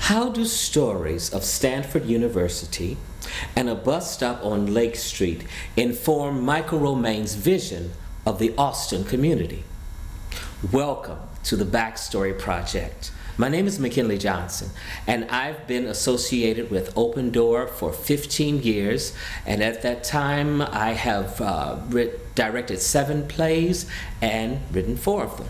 How do stories of Stanford University and a bus stop on Lake Street inform Michael Romain's vision of the Austin community? Welcome to the Backstory Project. My name is McKinley Johnson, and I've been associated with Open Door for 15 years, and at that time I have directed 7 plays and written 4 of them.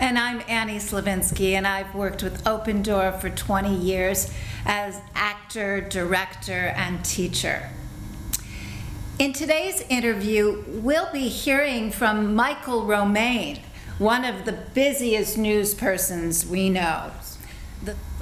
And I'm Annie Slavinsky, and I've worked with Open Door for 20 years as actor, director, and teacher. In today's interview, we'll be hearing from Michael Romain, one of the busiest news persons we know.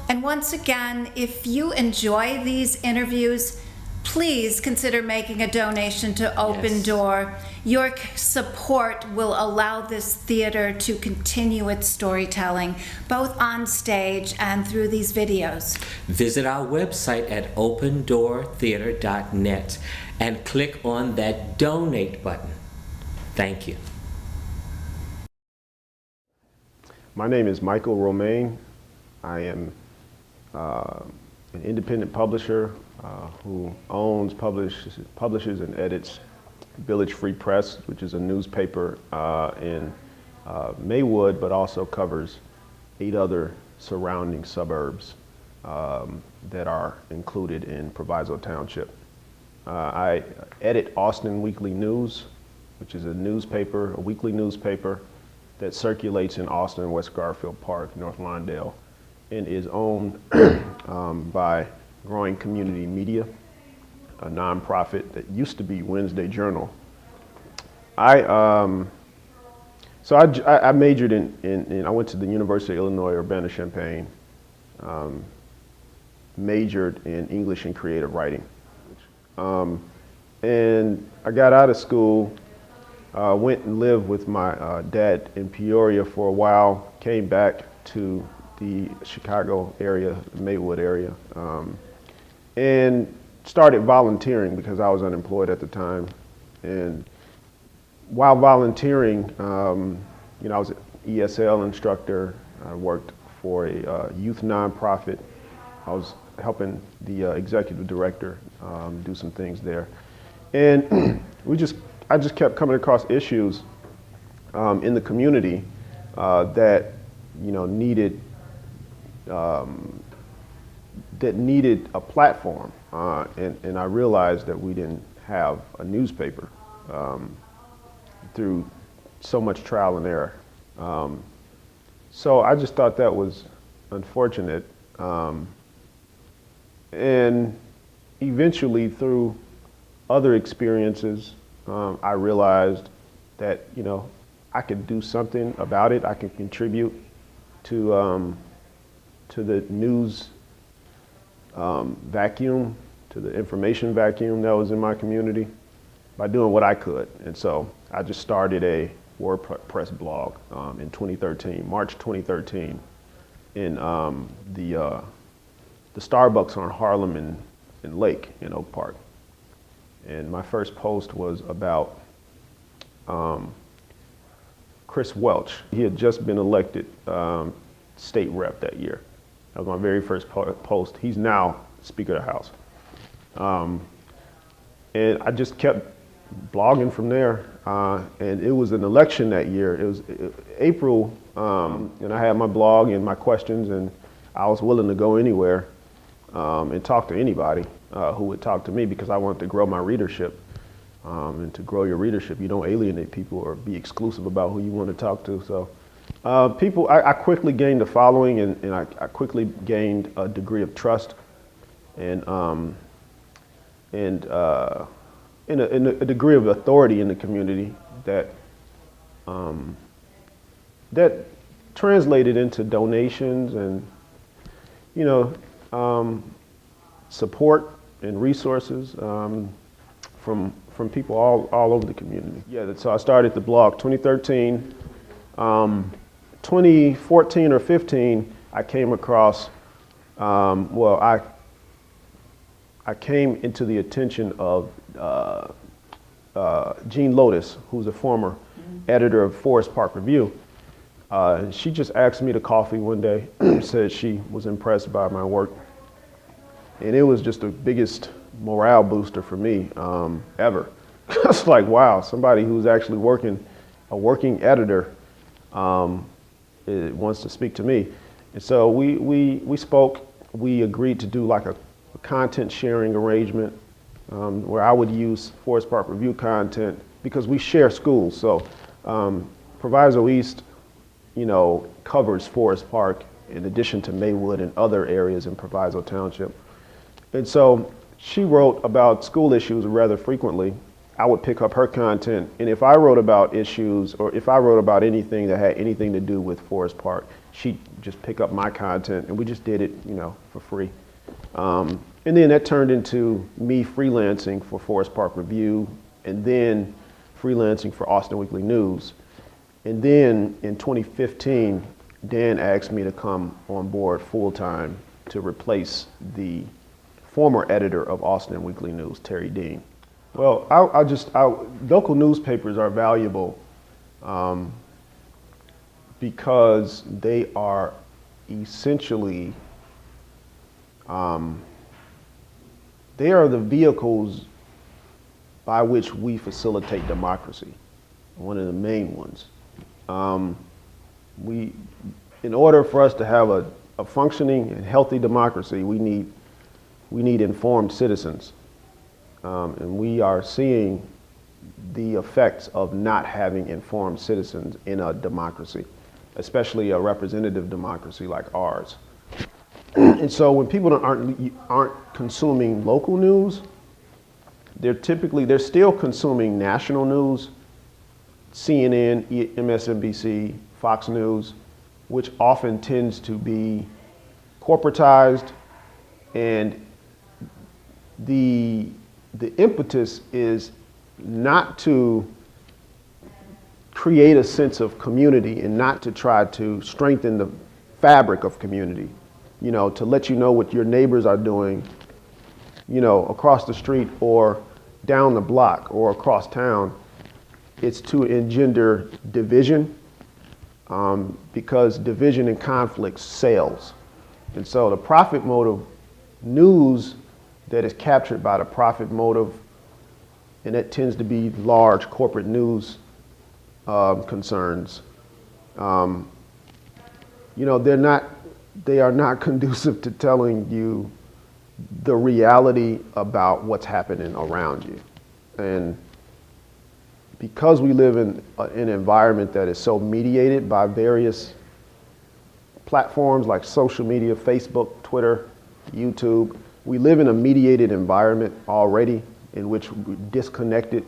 And once again, if you enjoy these interviews, please consider making a donation to Open Door. Your support will allow this theater to continue its storytelling, both on stage and through these videos. Visit our website at opendoortheater.net and click on that donate button. Thank you. My name is Michael Romain. I am an independent publisher who owns, publishes, and edits Village Free Press, which is a newspaper in Maywood, but also covers 8 other surrounding suburbs that are included in Proviso Township. I edit Austin Weekly News, which is a weekly newspaper that circulates in Austin, West Garfield Park, North Lawndale, and is owned by Growing Community Media, a nonprofit that used to be Wednesday Journal. I majored in I went to the University of Illinois Urbana-Champaign, majored in English and creative writing. And I got out of school, went and lived with my dad in Peoria for a while, came back to the Chicago area, Maywood area, and started volunteering because I was unemployed at the time. And while volunteering, I was an ESL instructor. I worked for a youth nonprofit. I was helping the executive director do some things there. And I just kept coming across issues in the community that needed a platform, and I realized that we didn't have a newspaper through so much trial and error. So I just thought that was unfortunate, and eventually through other experiences, I realized that I could do something about it. I can contribute to the news vacuum, to the information vacuum that was in my community by doing what I could. And so I just started a WordPress blog in 2013, March 2013, in the Starbucks on Harlem and Lake in Oak Park. And my first post was about Chris Welch. He had just been elected state rep that year. That was my very first post. He's now Speaker of the House. And I just kept blogging from there. And it was an election that year. It was April, and I had my blog and my questions, and I was willing to go anywhere and talk to anybody who would talk to me, because I wanted to grow my readership. And to grow your readership, you don't alienate people or be exclusive about who you want to talk to. So I quickly gained a following, and I quickly gained a degree of trust and a degree of authority in the community that that translated into donations and support and resources from people all over the community. Yeah, so I started the blog 2013. 2014 or 15, I came across, I came into the attention of Jean Lotus, who's a former editor of Forest Park Review. She just asked me to coffee one day, said she was impressed by my work And it was just the biggest morale booster for me ever. It's like, wow, somebody who's actually a working editor wants to speak to me. And so we spoke. We agreed to do like a content sharing arrangement where I would use Forest Park Review content because we share schools. So Proviso East, covers Forest Park in addition to Maywood and other areas in Proviso Township. And so she wrote about school issues rather frequently. I would pick up her content, and if I wrote about issues or if I wrote about anything that had anything to do with Forest Park, she'd just pick up my content, and we just did it, for free. And then that turned into me freelancing for Forest Park Review, and then freelancing for Austin Weekly News. And then in 2015, Dan asked me to come on board full-time to replace the former editor of Austin Weekly News, Terry Dean. Well, local newspapers are valuable because they are essentially, they are the vehicles by which we facilitate democracy, one of the main ones. In order for us to have a functioning and healthy democracy, we need informed citizens. And we are seeing the effects of not having informed citizens in a democracy, especially a representative democracy like ours. And so when people aren't consuming local news, they're still consuming national news, CNN, MSNBC, Fox News, which often tends to be corporatized, and the impetus is not to create a sense of community and not to try to strengthen the fabric of community, to let you know what your neighbors are doing, across the street or down the block or across town. It's to engender division, because division and conflict sells. And so the profit motive news that is captured by the profit motive, and that tends to be large corporate news concerns, they are not conducive to telling you the reality about what's happening around you. And because we live in an environment that is so mediated by various platforms like social media, Facebook, Twitter, YouTube, we live in a mediated environment already in which we're disconnected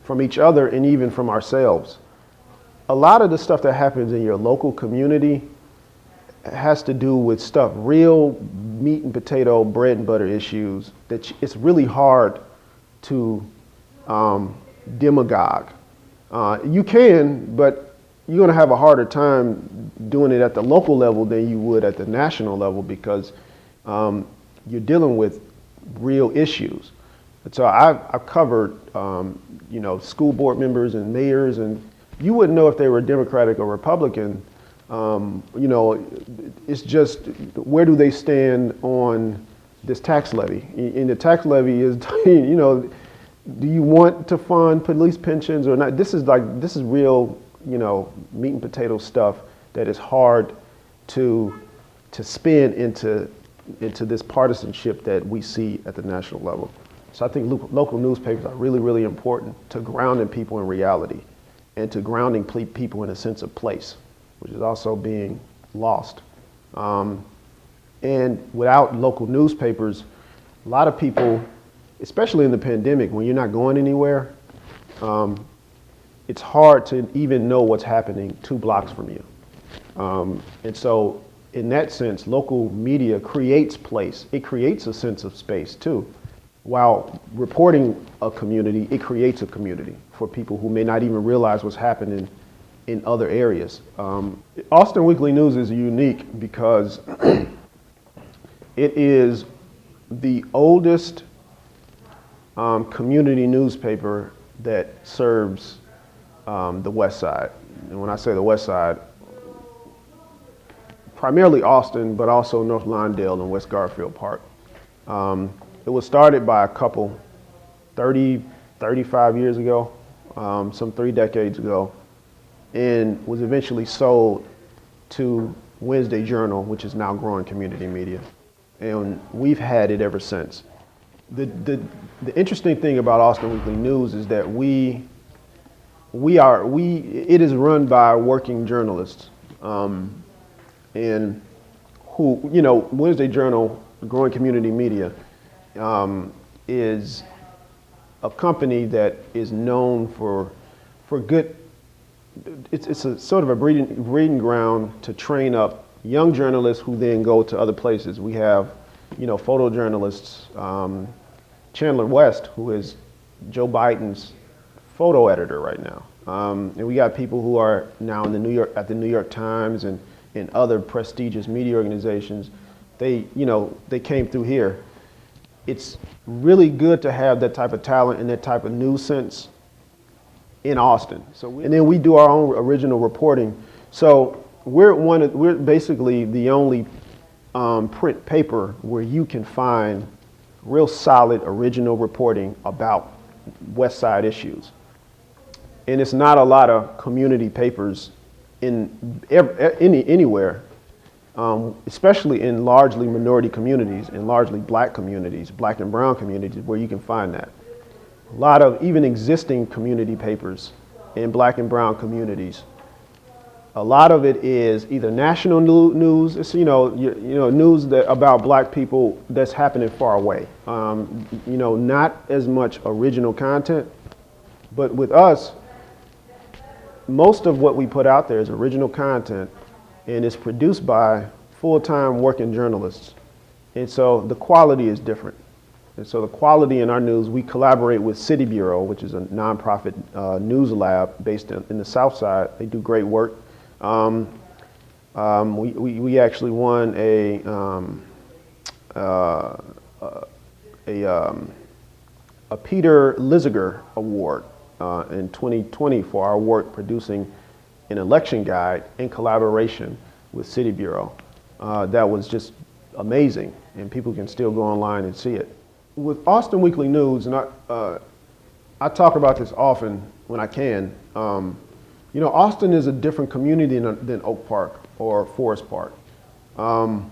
from each other and even from ourselves. A lot of the stuff that happens in your local community has to do with stuff, real meat and potato, bread and butter issues that it's really hard to demagogue. You can, but you're going to have a harder time doing it at the local level than you would at the national level because you're dealing with real issues. And so I've covered, school board members and mayors, and you wouldn't know if they were Democratic or Republican. It's just where do they stand on this tax levy? And the tax levy is, do you want to fund police pensions or not? This is real, meat and potato stuff that is hard to spin into this partisanship that we see at the national level. So I think local newspapers are really, really important to grounding people in reality and to grounding people in a sense of place, which is also being lost. And without local newspapers, a lot of people, especially in the pandemic, when you're not going anywhere, it's hard to even know what's happening 2 blocks from you. And so in that sense, local media creates place. It creates a sense of space too. While reporting a community, it creates a community for people who may not even realize what's happening in other areas. Austin Weekly News is unique because it is the oldest community newspaper that serves the West Side. And when I say the West Side, primarily Austin, but also North Lawndale and West Garfield Park. It was started by a couple 30, 35 years ago, some 3 decades ago, and was eventually sold to Wednesday Journal, which is now Growing Community Media. And we've had it ever since. The interesting thing about Austin Weekly News is that it is run by working journalists, and who, Wednesday Journal, Growing Community Media, is a company that is known for good. It's a sort of a breeding ground to train up young journalists who then go to other places. We have, photojournalists, Chandler West, who is Joe Biden's photo editor right now. And we got people who are now in at the New York Times and in other prestigious media organizations. They came through here. It's really good to have that type of talent and that type of news sense in Austin. And then we do our own original reporting. So we're basically the only print paper where you can find real solid original reporting about West Side issues. And it's not a lot of community papers anywhere, especially in largely minority communities and largely black communities, black and brown communities, where you can find that. A lot of even existing community papers in black and brown communities. A lot of it is either national news. It's news about black people that's happening far away. Not as much original content, but with us, most of what we put out there is original content, and it's produced by full-time working journalists. And so the quality is different. And so the quality in our news, we collaborate with City Bureau, which is a nonprofit news lab based in the South Side. They do great work. We actually won a Peter Liziger Award in 2020 for our work producing an election guide in collaboration with City Bureau. That was just amazing, and people can still go online and see it. With Austin Weekly News, and I talk about this often when I can, Austin is a different community than Oak Park or Forest Park. And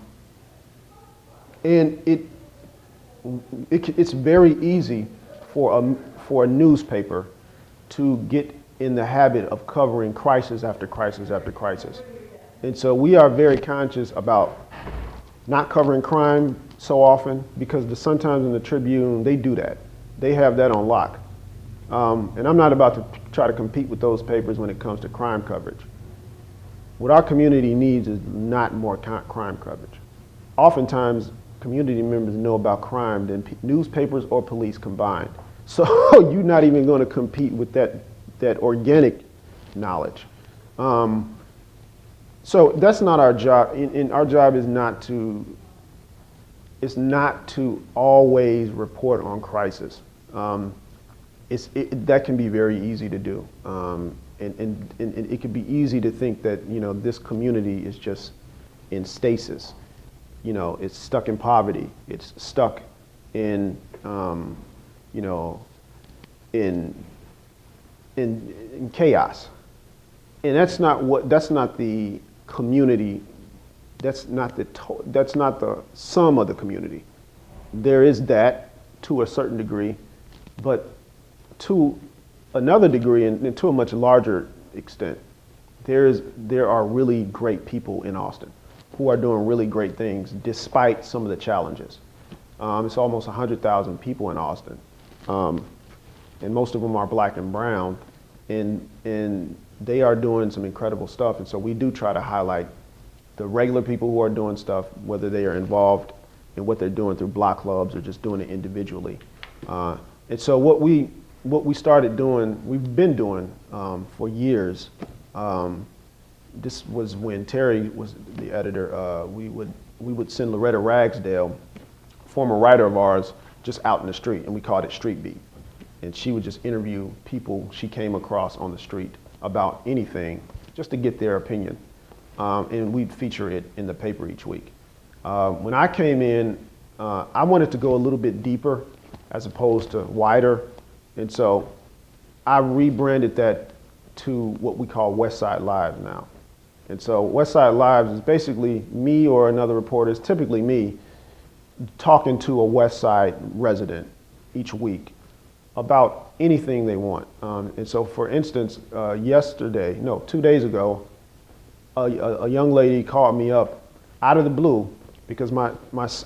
it's very easy for a newspaper to get in the habit of covering crisis after crisis after crisis. And so we are very conscious about not covering crime so often, because the Sun-Times and the Tribune, they do that. They have that on lock. And I'm not about to try to compete with those papers when it comes to crime coverage. What our community needs is not more crime coverage. Oftentimes, community members know about crime than newspapers or police combined. So you're not even going to compete with that organic knowledge. So that's not our job. And our job is not to always report on crisis. That can be very easy to do. And it can be easy to think that, this community is just in stasis. It's stuck in poverty. It's stuck in, in chaos. And that's not the community. That's not the sum of the community. There is that to a certain degree, but to another degree and to a much larger extent, there are really great people in Austin who are doing really great things despite some of the challenges. It's almost 100,000 people in Austin, and most of them are black and brown, and they are doing some incredible stuff. And so we do try to highlight the regular people who are doing stuff, whether they are involved in what they're doing through block clubs or just doing it individually. And so what we started doing, we've been doing for years. This was when Terry was the editor. We would send Loretta Ragsdale, former writer of ours, just out in the street, and we called it Street Beat. And she would just interview people she came across on the street about anything, just to get their opinion. And we'd feature it in the paper each week. When I came in I wanted to go a little bit deeper as opposed to wider. And so I rebranded that to what we call West Side Live now. And so West Side Lives is basically me or another reporter, it's typically me, talking to a West Side resident each week about anything they want. And so for instance, 2 days ago, a young lady called me up out of the blue because my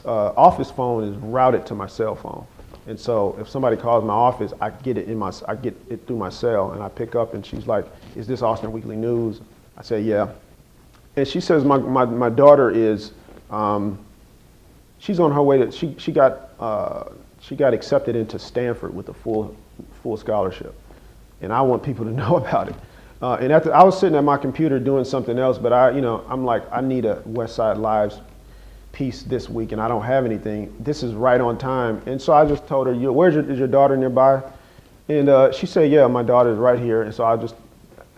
office phone is routed to my cell phone. And so if somebody calls my office, I get it through my cell, and I pick up, and she's like, "Is this Austin Weekly News?" I say, "Yeah." And she says, my daughter is, she's on her way to, she got accepted into Stanford with a full scholarship. And I want people to know about it. And I was sitting at my computer doing something else, but I'm like, I need a West Side Lives piece this week, and I don't have anything. This is right on time. And so I just told her, is your daughter nearby? And she said, "Yeah, my daughter is right here." And so I just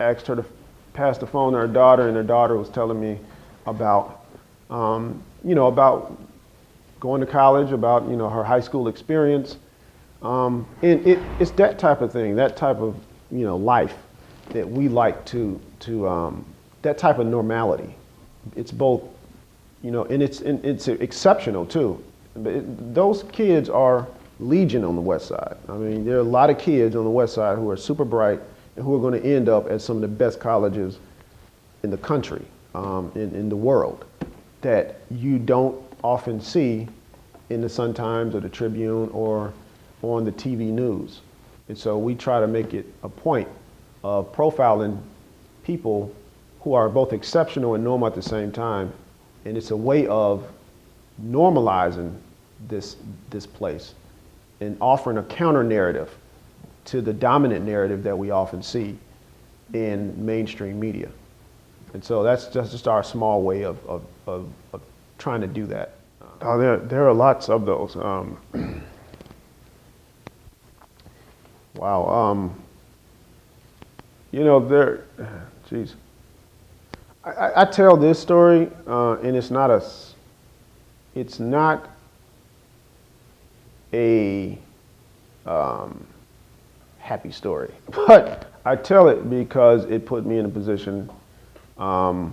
asked her to pass the phone to her daughter, and her daughter was telling me about, about going to college, about, her high school experience. And it's that type of thing, that type of, life that we like to that type of normality. It's both, and it's exceptional too. Those kids are legion on the West Side. I mean, there are a lot of kids on the West Side who are super bright and who are going to end up at some of the best colleges in the country, in the world, that you don't often see in the Sun-Times or the Tribune or on the TV news. And so we try to make it a point of profiling people who are both exceptional and normal at the same time. And it's a way of normalizing this place and offering a counter narrative to the dominant narrative that we often see in mainstream media. And so that's just our small way of trying to do that. There are lots of those. Wow. Geez. I tell this story, and it's not a happy story, but I tell it because it put me in a position to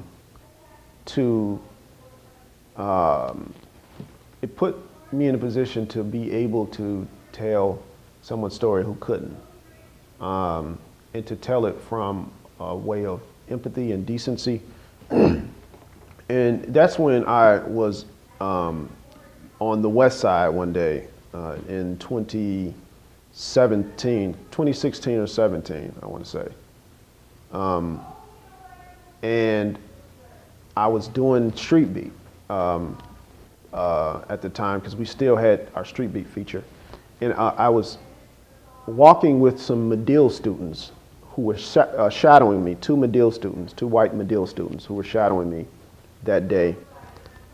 be able to tell someone's story who couldn't, and to tell it from a way of empathy and decency. And that's when I was on the West Side one day in 2016 or 17, I want to say. And I was doing Street Beat at the time, because we still had our Street Beat feature. And I was walking with some Medill students who were shadowing me, two white Medill students who were shadowing me that day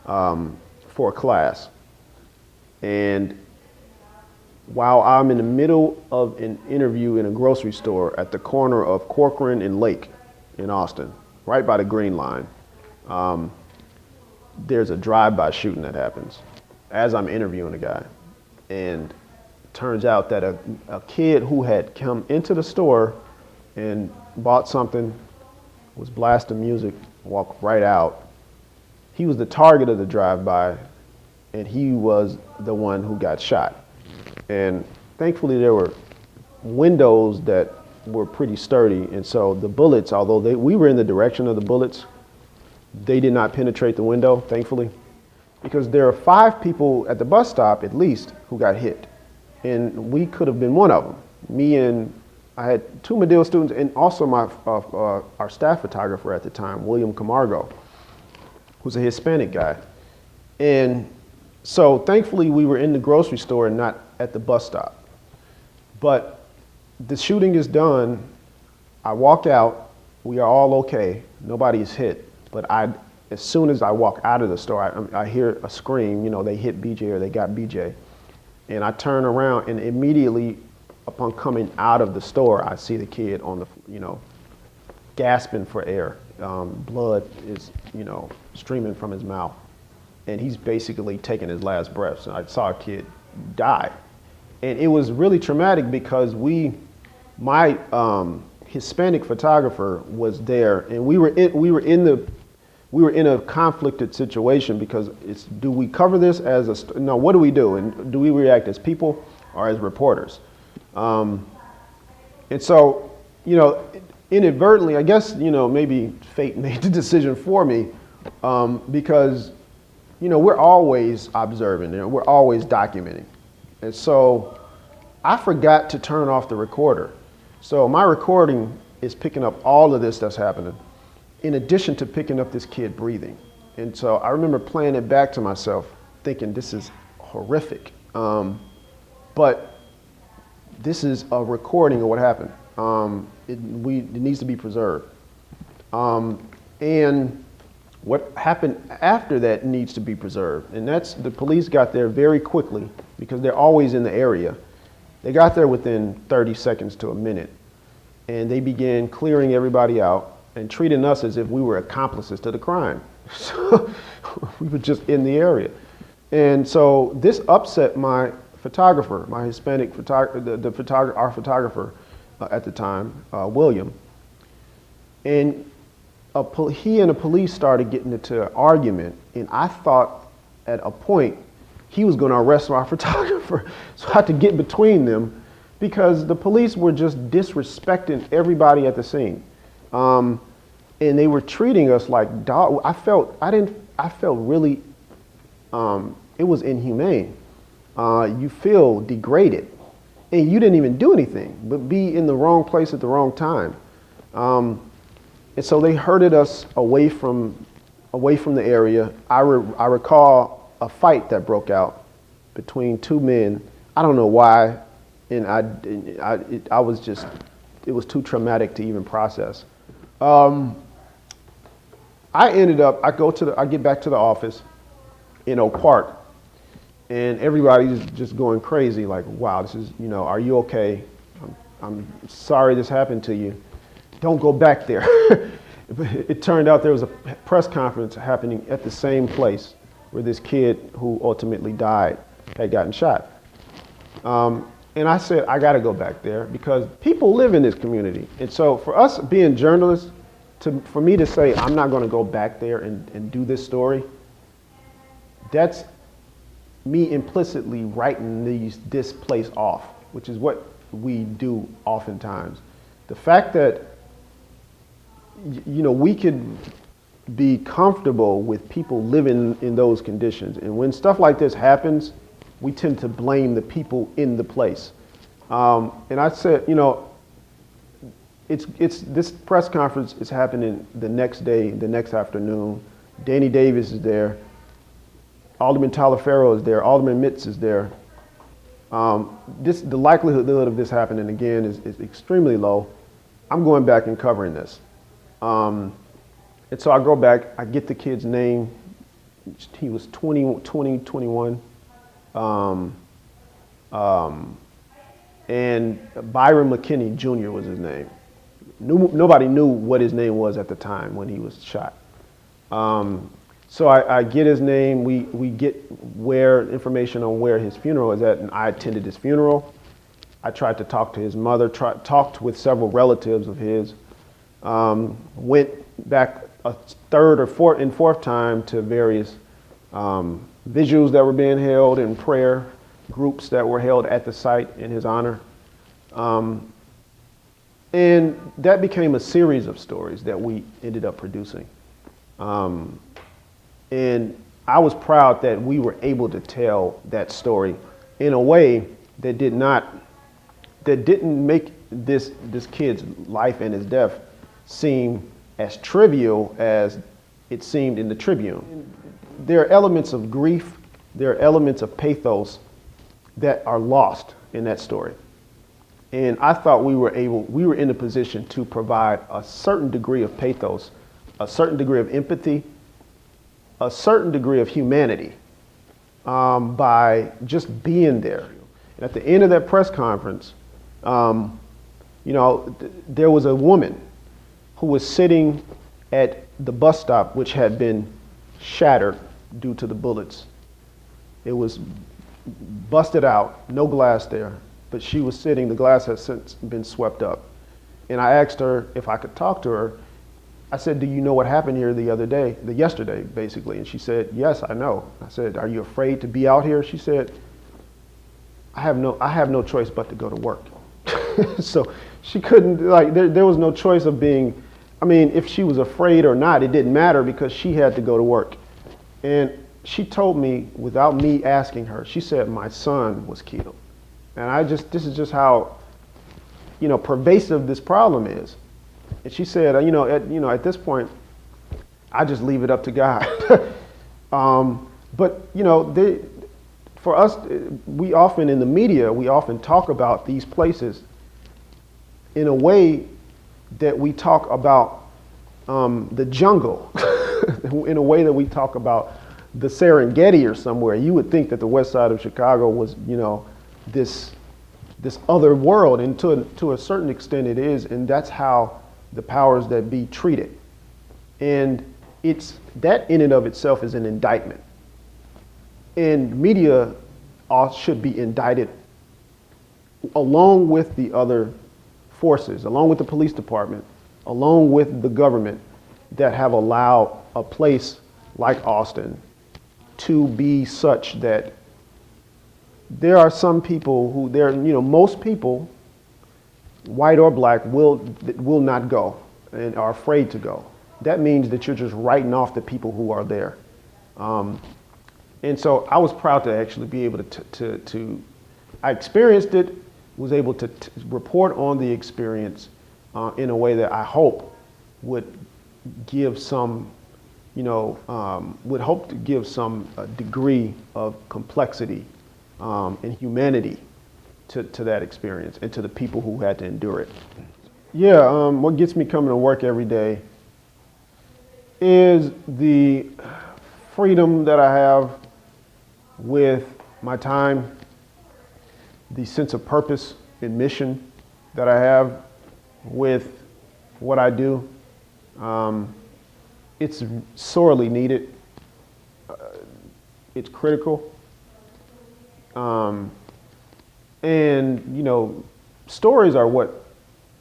for a class. And while I'm in the middle of an interview in a grocery store at the corner of Corcoran and Lake in Austin, right by the Green Line, there's a drive-by shooting that happens as I'm interviewing a guy. And it turns out that a kid who had come into the store and bought something, was blasting music, walked right out. He was the target of the drive-by, and he was the one who got shot. And thankfully there were windows that were pretty sturdy, and so the bullets, although we were in the direction of the bullets, they did not penetrate the window, thankfully, because there are 5 people at the bus stop at least who got hit, and we could have been one of them. Me and I had 2 Medill students, and also our staff photographer at the time, William Camargo, who's a Hispanic guy. And so thankfully we were in the grocery store and not at the bus stop. But the shooting is done. I walk out. We are all okay. Nobody is hit. But as soon as I walk out of the store, I hear a scream, they hit BJ or they got BJ. And I turn around, and immediately upon coming out of the store, I see the kid on the, gasping for air. Blood is, streaming from his mouth. and he's basically taking his last breaths. And I saw a kid die. And it was really traumatic because my Hispanic photographer was there, and we were in a conflicted situation because do we cover this as no, what do we do? And do we react as people or as reporters? And so, inadvertently, I guess, maybe fate made the decision for me, because, we're always observing, we're always documenting. And so I forgot to turn off the recorder. So my recording is picking up all of this that's happening, in addition to picking up this kid breathing. And so I remember playing it back to myself, thinking this is horrific. But this is a recording of what happened. It needs to be preserved. And what happened after that needs to be preserved. And that's, the police got there very quickly because they're always in the area. They got there within 30 seconds to a minute. And they began clearing everybody out and treating us as if we were accomplices to the crime. So we were just in the area. And so this upset my photographer, my Hispanic photographer, our photographer at the time, William. And he and the police started getting into an argument, and I thought at a point he was going to arrest our photographer. So I had to get between them because the police were just disrespecting everybody at the scene. And they were treating us like dog. I felt really, it was inhumane. You feel degraded, and you didn't even do anything but be in the wrong place at the wrong time. And so they herded us away from the area. I recall a fight that broke out between two men. I don't know why, and I was just, it was too traumatic to even process. I get back to the office in Oak Park, and everybody's just going crazy, like, wow, this is, are you okay? I'm sorry this happened to you. Don't go back there. It turned out there was a press conference happening at the same place where this kid who ultimately died had gotten shot. And I said, I got to go back there because people live in this community. And so for us being journalists, for me to say, I'm not going to go back there and do this story, that's me implicitly writing this place off, which is what we do oftentimes. The fact that we could be comfortable with people living in those conditions. And when stuff like this happens, we tend to blame the people in the place. And I said, this press conference is happening the next day, the next afternoon. Danny Davis is there. Alderman Talaferro is there. Alderman Mitz is there. The likelihood of this happening again is extremely low. I'm going back and covering this. And so I go back, I get the kid's name. He was 21. And Byron McKinney Jr. was his name. Nobody knew what his name was at the time when he was shot. So I get his name, we get information on where his funeral is at, and I attended his funeral. I tried to talk to his mother, talked with several relatives of his. Went back a third or fourth time to various vigils that were being held and prayer groups that were held at the site in his honor. And that became a series of stories that we ended up producing. And I was proud that we were able to tell that story in a way that didn't make this kid's life and his death seem as trivial as it seemed in the Tribune. There are elements of grief, there are elements of pathos that are lost in that story. And I thought we were in a position to provide a certain degree of pathos, a certain degree of empathy, a certain degree of humanity by just being there. And at the end of that press conference, there was a woman who was sitting at the bus stop, which had been shattered due to the bullets. It was busted out, no glass there, but she was sitting, the glass has since been swept up. And I asked her if I could talk to her. I said, do you know what happened here yesterday, basically? And she said, yes, I know. I said, are you afraid to be out here? She said, I have no choice but to go to work. So she couldn't, like, there was no choice of being, I mean, if she was afraid or not, it didn't matter because she had to go to work. And she told me, without me asking her, she said, my son was killed. And this is just how, pervasive this problem is. And she said, at this point, I just leave it up to God. But, for us, we often in the media, we often talk about these places in a way that we talk about the jungle, in a way that we talk about the Serengeti or somewhere. You would think that the west side of Chicago was, this other world, and to a certain extent it is, and that's how the powers that be treat it. And that in and of itself is an indictment. And media should be indicted along with the other forces, along with the police department, along with the government that have allowed a place like Austin to be such that there are some people who most people, white or black, will not go and are afraid to go. That means that you're just writing off the people who are there. And so I was proud to actually be able to I experienced it, was able to report on the experience in a way that I hope would give some, would hope to give some degree of complexity and humanity to that experience and to the people who had to endure it. Yeah, what gets me coming to work every day is the freedom that I have with my time, the sense of purpose and mission that I have with what I do. It's sorely needed. It's critical. And, stories are what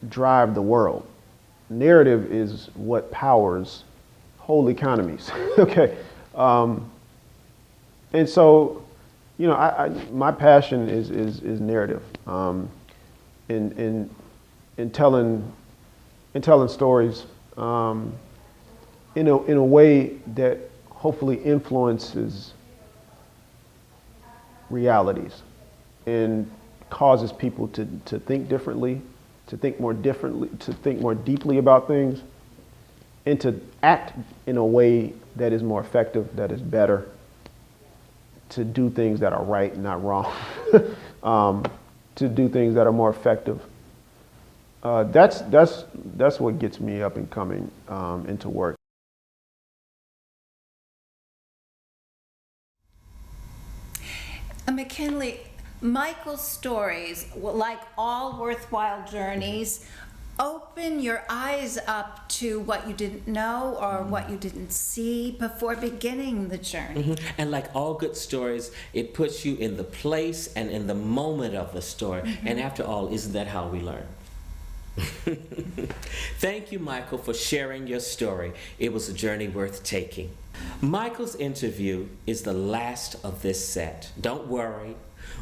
drive the world. Narrative is what powers whole economies. Okay. And so, my passion is narrative, in telling stories, in a way that hopefully influences realities and causes people to think differently, to think more deeply about things, and to act in a way that is more effective, that is better, to do things that are right and not wrong, to do things that are more effective. That's what gets me up and coming into work. McKinley, Michael's stories, like all worthwhile journeys, open your eyes up to what you didn't know or what you didn't see before beginning the journey. Mm-hmm. And like all good stories, it puts you in the place and in the moment of the story. Mm-hmm. And after all, isn't that how we learn? Thank you, Michael, for sharing your story. It was a journey worth taking. Michael's interview is the last of this set. Don't worry,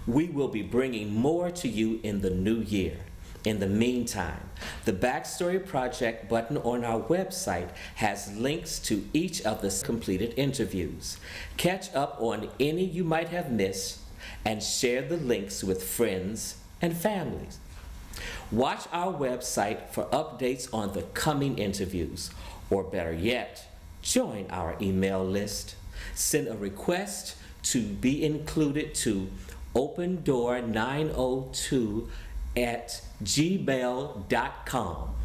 we will be bringing more to you in the new year. In the meantime, the Backstory Project button on our website has links to each of the completed interviews. Catch up on any you might have missed and share the links with friends and families. Watch our website for updates on the coming interviews, or better yet, join our email list. Send a request to be included to opendoor902@gmail.com.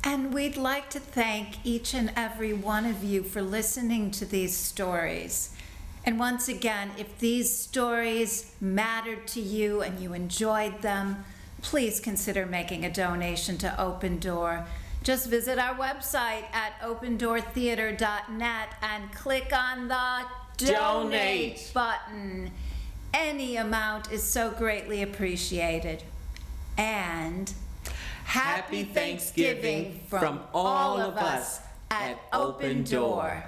And we'd like to thank each and every one of you for listening to these stories. And once again, if these stories mattered to you and you enjoyed them, please consider making a donation to Open Door. Just visit our website at opendoortheater.net and click on the Donate button. Any amount is so greatly appreciated. And Happy Thanksgiving from all of us at Open Door.